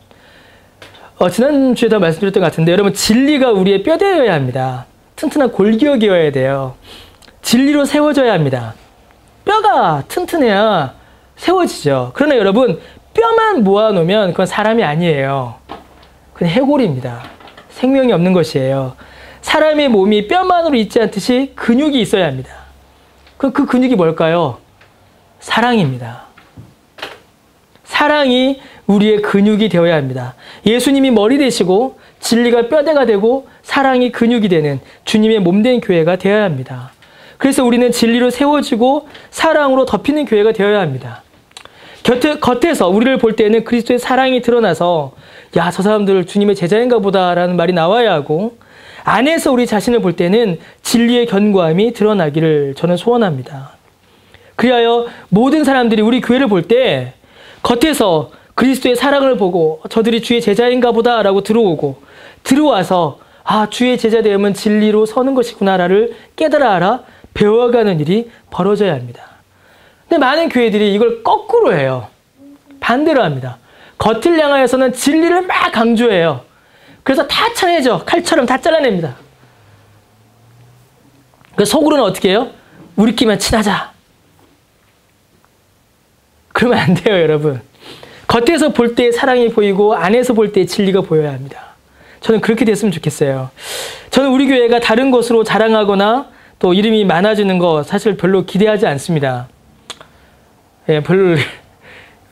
지난주에도 말씀드렸던 것 같은데 여러분 진리가 우리의 뼈대여야 합니다. 튼튼한 골기억이어야 돼요. 진리로 세워져야 합니다. 뼈가 튼튼해야 세워지죠. 그러나 여러분 뼈만 모아놓으면 그건 사람이 아니에요. 그건 해골입니다. 생명이 없는 것이에요. 사람의 몸이 뼈만으로 있지 않듯이 근육이 있어야 합니다. 그럼 그 근육이 뭘까요? 사랑입니다. 사랑이 우리의 근육이 되어야 합니다. 예수님이 머리 되시고 진리가 뼈대가 되고 사랑이 근육이 되는 주님의 몸된 교회가 되어야 합니다. 그래서 우리는 진리로 세워지고 사랑으로 덮이는 교회가 되어야 합니다. 겉에서 우리를 볼 때는 그리스도의 사랑이 드러나서 야, 저 사람들 주님의 제자인가 보다라는 말이 나와야 하고, 안에서 우리 자신을 볼 때는 진리의 견고함이 드러나기를 저는 소원합니다. 그리하여 모든 사람들이 우리 교회를 볼 때 겉에서 그리스도의 사랑을 보고 저들이 주의 제자인가 보다라고 들어와서 아, 주의 제자 되면 진리로 서는 것이구나를 깨달아 배워가는 일이 벌어져야 합니다. 근데 많은 교회들이 이걸 거꾸로 해요. 반대로 합니다. 겉을 향하여서는 진리를 막 강조해요. 그래서 다 쳐내죠. 칼처럼 다 잘라냅니다. 그 속으로는 어떻게 해요? 우리끼리만 친하자. 그러면 안 돼요, 여러분. 겉에서 볼 때 사랑이 보이고 안에서 볼 때 진리가 보여야 합니다. 저는 그렇게 됐으면 좋겠어요. 저는 우리 교회가 다른 것으로 자랑하거나 또 이름이 많아지는 거 사실 별로 기대하지 않습니다. 예, 별로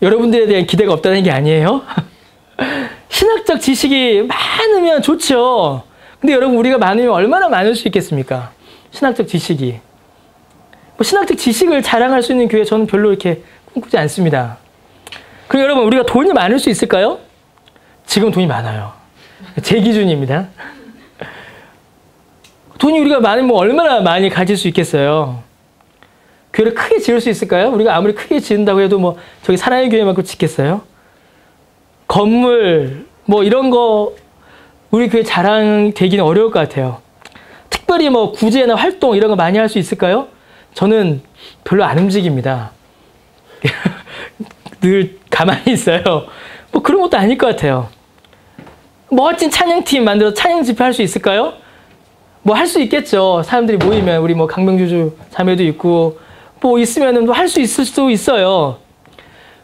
여러분들에 대한 기대가 없다는 게 아니에요. 신학적 지식이 많으면 좋죠. 근데 여러분, 우리가 많으면 얼마나 많을 수 있겠습니까? 신학적 지식이. 뭐 신학적 지식을 자랑할 수 있는 교회 저는 별로 이렇게 꿈꾸지 않습니다. 그리고 여러분, 우리가 돈이 많을 수 있을까요? 지금 돈이 많아요. 제 기준입니다. 돈이 우리가 많으면 얼마나 많이 가질 수 있겠어요? 교회를 크게 지을 수 있을까요? 우리가 아무리 크게 지은다고 해도 뭐 저기 사랑의 교회만큼 짓겠어요? 건물 뭐 이런 거 우리 교회 자랑되기는 어려울 것 같아요. 특별히 뭐 구제나 활동 이런 거 많이 할 수 있을까요? 저는 별로 안 움직입니다. 늘 가만히 있어요. 뭐 그런 것도 아닐 것 같아요. 멋진 찬양팀 만들어서 찬양 집회 할 수 있을까요? 뭐 할 수 있겠죠. 사람들이 모이면 우리 뭐 강명주주 자매도 있고 뭐 있으면은 할 수 있을 수도 있어요.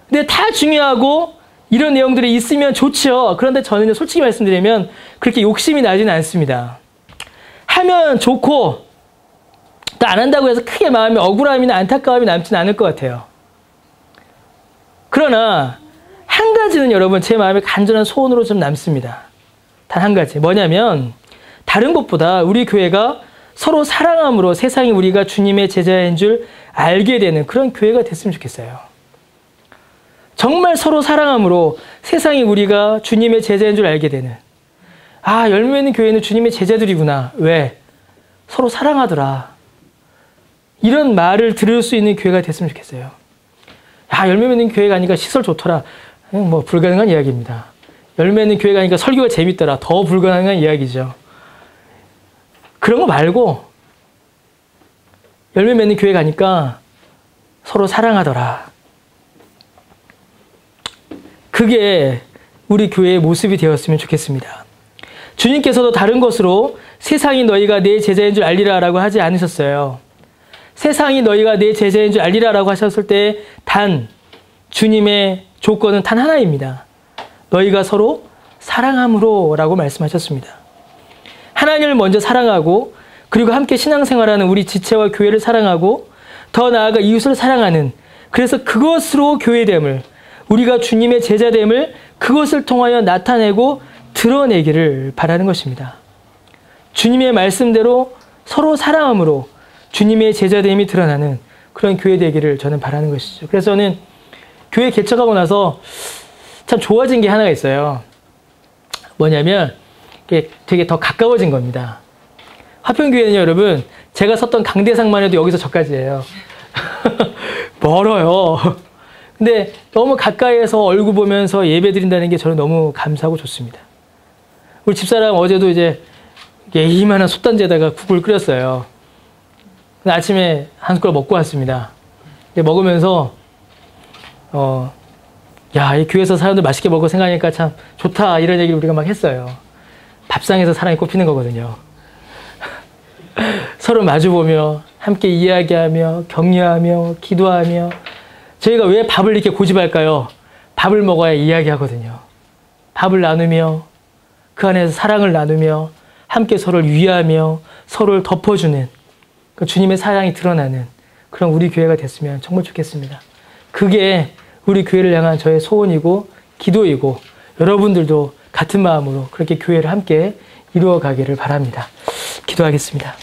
근데 다 중요하고 이런 내용들이 있으면 좋죠. 그런데 저는 솔직히 말씀드리면 그렇게 욕심이 나지는 않습니다. 하면 좋고 또 안 한다고 해서 크게 마음에 억울함이나 안타까움이 남지는 않을 것 같아요. 그러나 한 가지는 여러분 제 마음에 간절한 소원으로 좀 남습니다. 단 한 가지. 뭐냐면 다른 것보다 우리 교회가 서로 사랑함으로 세상이 우리가 주님의 제자인 줄 알게 되는 그런 교회가 됐으면 좋겠어요. 정말 서로 사랑함으로 세상이 우리가 주님의 제자인 줄 알게 되는, 아, 열매 있는 교회는 주님의 제자들이구나. 왜? 서로 사랑하더라. 이런 말을 들을 수 있는 교회가 됐으면 좋겠어요. 야, 열매 있는 교회 가니까 시설 좋더라. 뭐 불가능한 이야기입니다. 열매 있는 교회 가니까 설교가 재밌더라. 더 불가능한 이야기죠. 그런 거 말고 열매 맺는 교회 가니까 서로 사랑하더라. 그게 우리 교회의 모습이 되었으면 좋겠습니다. 주님께서도 다른 것으로 세상이 너희가 내 제자인 줄 알리라 라고 하지 않으셨어요. 세상이 너희가 내 제자인 줄 알리라 라고 하셨을 때 단 주님의 조건은 단 하나입니다. 너희가 서로 사랑함으로 라고 말씀하셨습니다. 하나님을 먼저 사랑하고 그리고 함께 신앙생활하는 우리 지체와 교회를 사랑하고 더 나아가 이웃을 사랑하는, 그래서 그것으로 교회됨을, 우리가 주님의 제자됨을 그것을 통하여 나타내고 드러내기를 바라는 것입니다. 주님의 말씀대로 서로 사랑함으로 주님의 제자됨이 드러나는 그런 교회 되기를 저는 바라는 것이죠. 그래서 저는 교회 개척하고 나서 참 좋아진 게 하나가 있어요. 뭐냐면 되게 더 가까워진 겁니다. 화평교회는요, 여러분, 제가 섰던 강대상만 해도 여기서 저까지예요. 멀어요. 근데 너무 가까이에서 얼굴 보면서 예배 드린다는 게 저는 너무 감사하고 좋습니다. 우리 집사람 어제도 이제 이만한 솥단지에다가 국을 끓였어요. 아침에 한 숟갈 먹고 왔습니다. 먹으면서 야, 이 교회에서 사람들 맛있게 먹고 생각하니까 참 좋다, 이런 얘기를 우리가 막 했어요. 밥상에서 사랑이 꼽히는 거거든요. 서로 마주보며 함께 이야기하며 격려하며 기도하며, 저희가 왜 밥을 이렇게 고집할까요? 밥을 먹어야 이야기하거든요. 밥을 나누며 그 안에서 사랑을 나누며 함께 서로를 위하며 서로를 덮어주는 그 주님의 사랑이 드러나는 그런 우리 교회가 됐으면 정말 좋겠습니다. 그게 우리 교회를 향한 저의 소원이고 기도이고, 여러분들도 같은 마음으로 그렇게 교회를 함께 이루어 가기를 바랍니다. 기도하겠습니다.